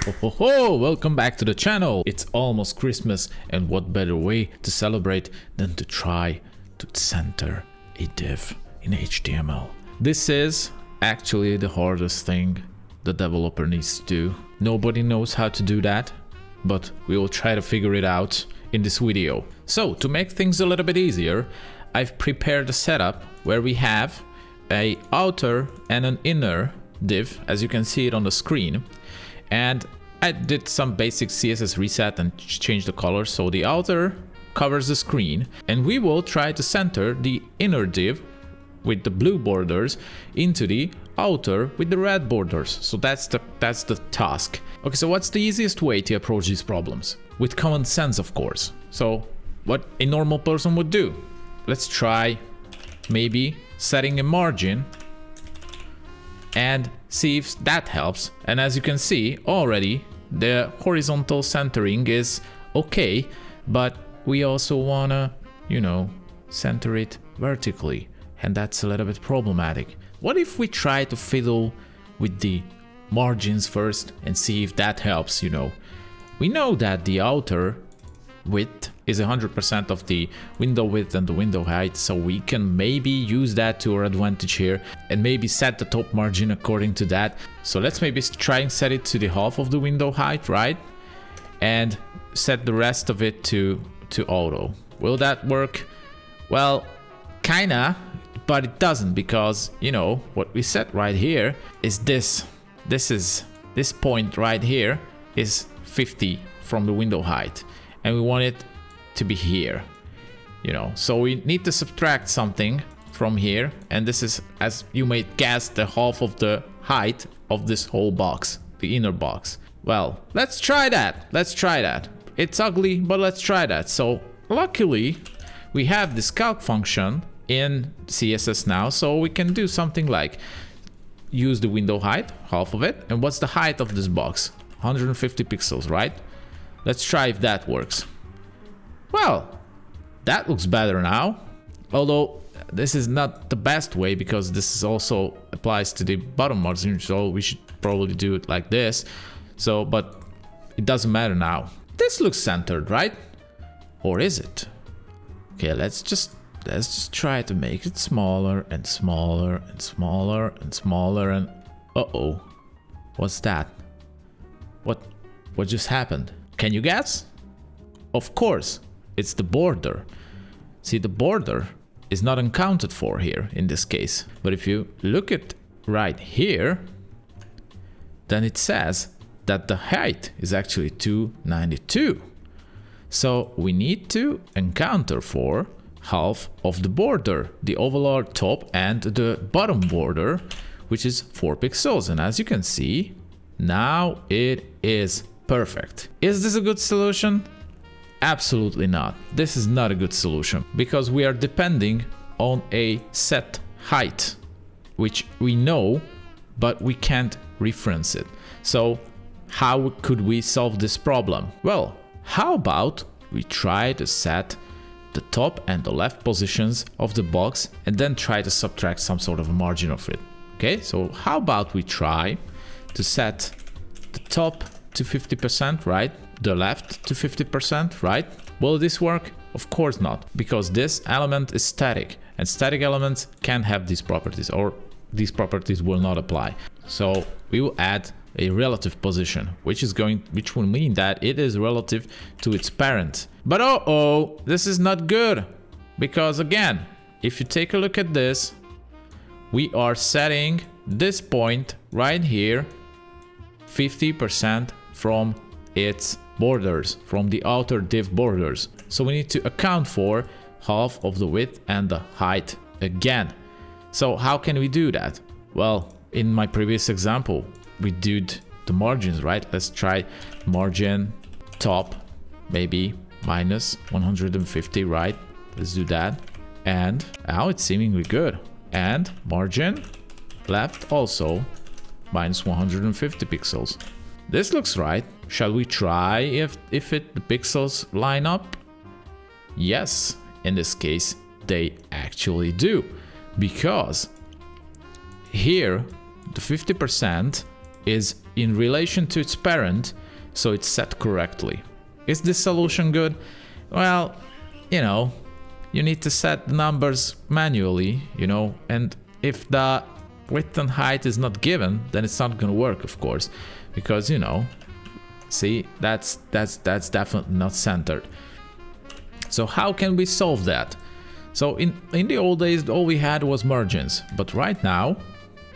Welcome back to the channel. It's almost Christmas, and what better way to celebrate than to try to center a div in HTML. This is actually the hardest thing the developer needs to do. Nobody knows how to do that, but we will try to figure it out in this video. So to make things a little bit easier, I've prepared a setup where we have an outer and an inner div, as you can see it on the screen. And I did some basic CSS reset and changed the color, so the outer covers the screen, and we will try to center the inner div with the blue borders into the outer with the red borders. So that's the task. Okay, so what's the easiest way to approach these problems? With common sense, of course. So what a normal person would do. Let's try maybe setting a margin and see if that helps. And as you can see already, the horizontal centering is okay, but we also wanna, center it vertically, and that's a little bit problematic. What if we try to fiddle with the margins first and see if that helps? We know that the outer width is 100% of the window width and the window height, so we can maybe use that to our advantage here and maybe set the top margin according to that. So let's maybe try and set it to the half of the window height, right? And set the rest of it to auto. Will that work? Well, kinda, but it doesn't, because what we set right here is this point right here is 50 from the window height, and we want it to be here, so we need to subtract something from here, and this is, as you may guess, the half of the height of this whole box, the inner box. Well, let's try that. It's ugly, but let's try that. So luckily we have this calc function in CSS now, so we can do something like use the window height, half of it, and what's the height of this box? 150 pixels, right? Let's try if that works. Well, that looks better now, although this is not the best way, because this is also applies to the bottom margin, so we should probably do it like this. So, but it doesn't matter now. This looks centered, right? Or is it? Okay, let's just try to make it smaller and smaller and smaller and smaller, and uh-oh, what's that? What just happened? Can you guess? Of course, it's the border. See, the border is not accounted for here in this case. But if you look at right here, then it says that the height is actually 292. So we need to encounter for half of the border, the overall top and the bottom border, which is 4 pixels. And as you can see, now it is perfect. Is this a good solution? Absolutely not. This is not a good solution, because we are depending on a set height, which we know, but we can't reference it. So how could we solve this problem? Well, how about we try to set the top and the left positions of the box and then try to subtract some sort of a margin of it. Okay, so how about we try to set the top to 50%, right? The left to 50%, right? Will this work? Of course not, because this element is static, and static elements can't have these properties, or these properties will not apply. So we will add a relative position, which will mean that it is relative to its parent. But this is not good, because again, if you take a look at this, we are setting this point right here 50% from its borders, from the outer div borders. So we need to account for half of the width and the height again. So how can we do that? Well, in my previous example, we did the margins, right? Let's try margin top, maybe minus 150, right? Let's do that. And now it's seemingly good. And margin left also minus 150 pixels. This looks right. Shall we try if the pixels line up? Yes, in this case, they actually do, because here the 50% is in relation to its parent, so it's set correctly. Is this solution good? Well, you know, you need to set the numbers manually, you know, and if the width and height is not given, then it's not gonna work, of course, because, you know, see, that's definitely not centered. So how can we solve that? So in the old days, all we had was margins, but right now,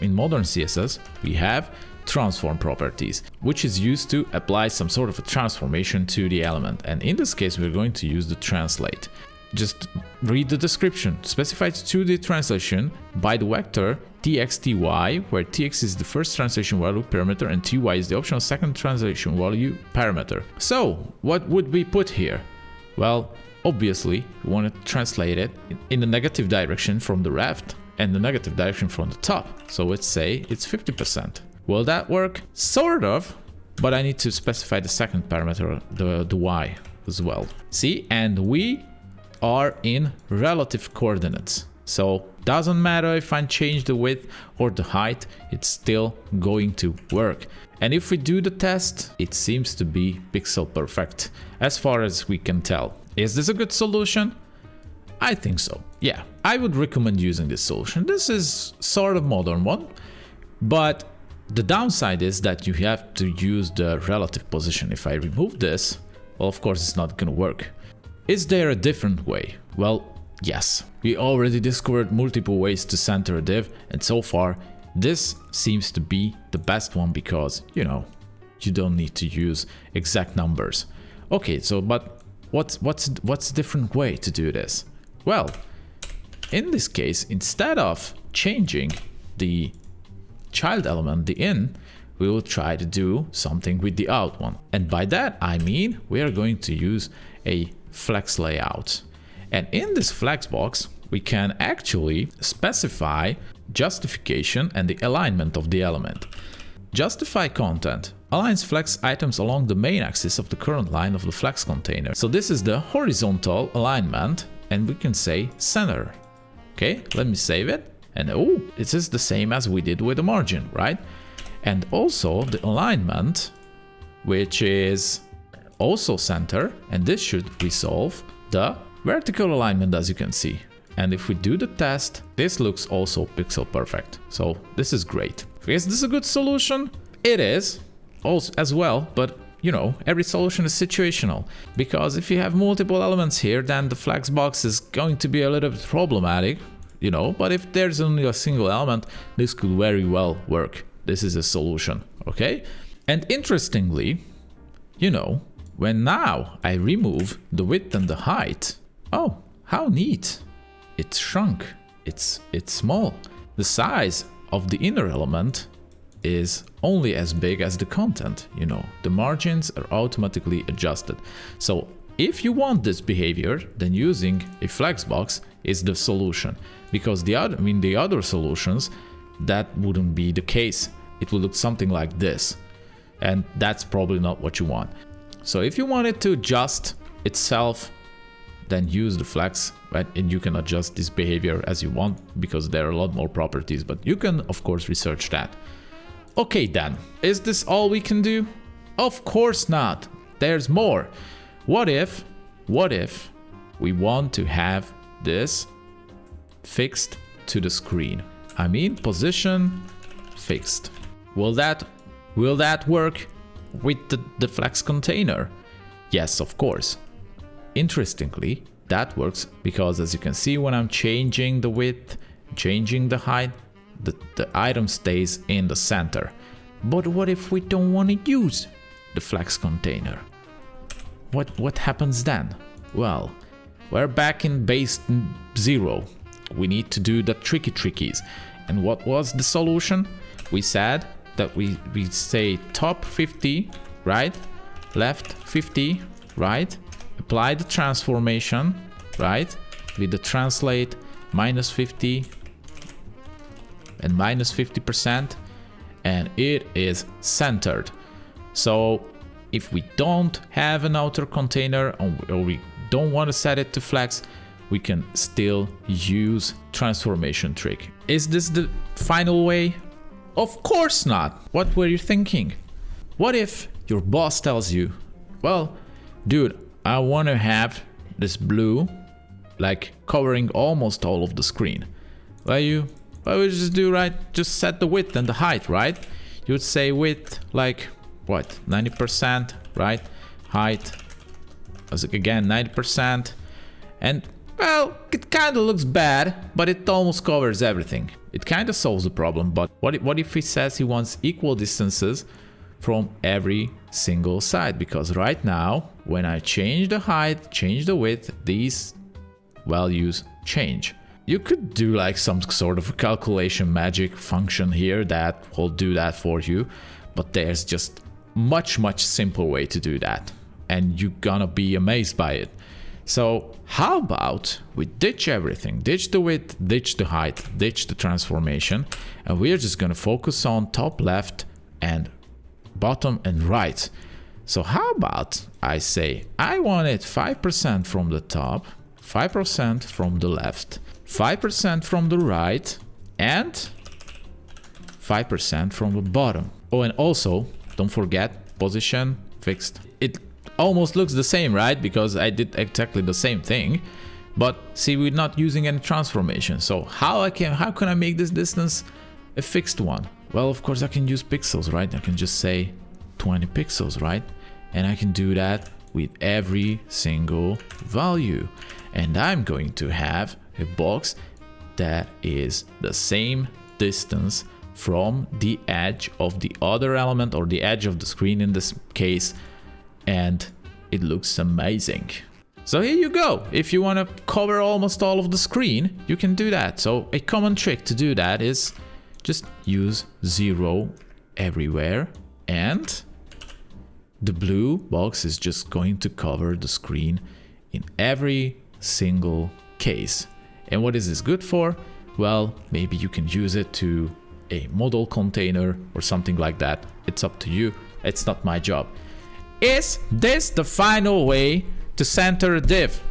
in modern CSS, we have transform properties, which is used to apply some sort of a transformation to the element. And in this case, we're going to use the translate. Just read the description. Specifies 2D translation by the vector tx_ty, where tx is the first translation value parameter and ty is the optional second translation value parameter. So what would we put here? Well, obviously, we want to translate it in the negative direction from the left and the negative direction from the top. So let's say it's 50%. Will that work? Sort of, but I need to specify the second parameter, the y as well. See, and we are in relative coordinates. So doesn't matter if I change the width or the height, it's still going to work. And if we do the test, it seems to be pixel perfect, as far as we can tell. Is this a good solution? I think so. Yeah, I would recommend using this solution. This is sort of modern one, but the downside is that you have to use the relative position. If I remove this, well, of course, it's not gonna work. Is there a different way? Well, yes. We already discovered multiple ways to center a div, and so far, this seems to be the best one because, you know, you don't need to use exact numbers. Okay, so but what's a different way to do this? Well, in this case, instead of changing the child element, the in, we will try to do something with the out one. And by that, I mean, we are going to use a flex layout. And in this flex box, we can actually specify justification and the alignment of the element. Justify content aligns flex items along the main axis of the current line of the flex container. So this is the horizontal alignment, and we can say center. Okay, let me save it. And oh, it is the same as we did with the margin, right? And also the alignment, which is also center, and this should resolve the vertical alignment, as you can see. And if we do the test, this looks also pixel perfect. So this is great. Is this a good solution? It is also as well, but you know, every solution is situational, because if you have multiple elements here, then the flex box is going to be a little bit problematic, you know, but if there's only a single element, this could very well work. This is a solution, okay? And interestingly, you know, when now I remove the width and the height, oh, how neat. It's shrunk, it's small. The size of the inner element is only as big as the content, you know, the margins are automatically adjusted. So if you want this behavior, then using a flexbox is the solution, because the other solutions, that wouldn't be the case. It will look something like this, and that's probably not what you want. So if you want it to adjust itself, then use the flex, right? And you can adjust this behavior as you want, because there are a lot more properties, but you can of course research that. Okay then, is this all we can do? Of course not, there's more. What if we want to have this fixed to the screen? I mean, position fixed. Will that work with the flex container? Yes, of course. Interestingly, that works because, as you can see, when I'm changing the width, changing the height, the item stays in the center. But what if we don't want to use the flex container? What happens then? Well, we're back in base 0. We need to do the trickies. And what was the solution? We said that we say top 50, right? Left 50, right? Apply the transformation, right? With the translate -50 and -50%, and it is centered. So if we don't have an outer container, or we don't want to set it to flex, we can still use transformation trick. Is this the final way? Of course not. What were you thinking? What if your boss tells you, well, dude, I want to have this blue like covering almost all of the screen. Well, you just do, right? Just set the width and the height, right? You would say width like what, 90%, right? Height, as again 90%, and well, it kind of looks bad, but it almost covers everything. It kind of solves the problem. But what if he says he wants equal distances from every single side? Because right now, when I change the height, change the width, these values change. You could do like some sort of a calculation magic function here that will do that for you, but there's just much simpler way to do that, and you're gonna be amazed by it. So how about we ditch everything, ditch the width, ditch the height, ditch the transformation, and we're just gonna focus on top left and bottom and right. So how about I say I want it 5% from the top, 5% from the left, 5% from the right, and 5% from the bottom. Oh, and also don't forget position fixed. It almost looks the same, right? Because I did exactly the same thing, but see, we're not using any transformation. So how can I make this distance a fixed one? Well, of course I can use pixels, right? I can just say 20 pixels, right? And I can do that with every single value. And I'm going to have a box that is the same distance from the edge of the other element, or the edge of the screen in this case, and it looks amazing. So here you go. If you want to cover almost all of the screen, you can do that. So a common trick to do that is just use 0 everywhere, and the blue box is just going to cover the screen in every single case. And what is this good for? Well, maybe you can use it to a model container or something like that. It's up to you. It's not my job. Is this the final way to center a div?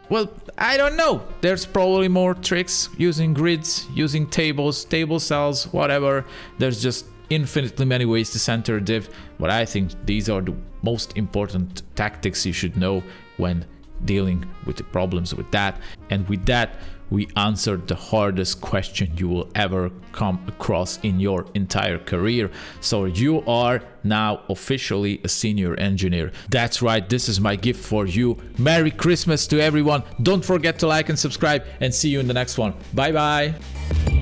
Well, I don't know. There's probably more tricks using grids, using tables, table cells, whatever. There's just infinitely many ways to center a div, but I think these are the most important tactics you should know when dealing with the problems with that. And with that, we answered the hardest question you will ever come across in your entire career. So you are now officially a senior engineer. That's right, this is my gift for you. Merry Christmas to everyone. Don't forget to like and subscribe, and see you in the next one. Bye bye.